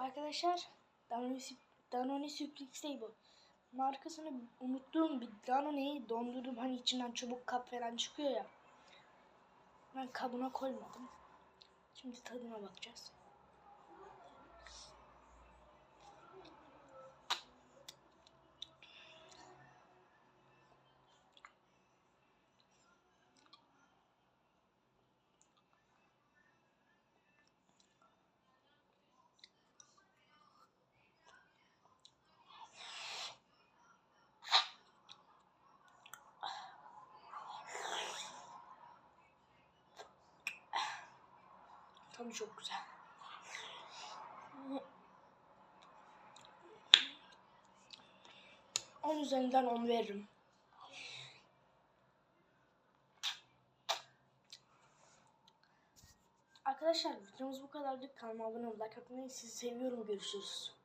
Arkadaşlar Danone Suplex değil bu. Markasını unuttuğum bir Danone'yi dondurdum, hani içinden çubuk kap falan çıkıyor ya. Ben kabına koymadım. Şimdi tadına bakacağız. Tadı çok güzel. 10 üzerinden 10 veririm. Arkadaşlar videomuz bu kadardı. Kanalıma abone olmayı, like atmayı, sizi seviyorum. Görüşürüz.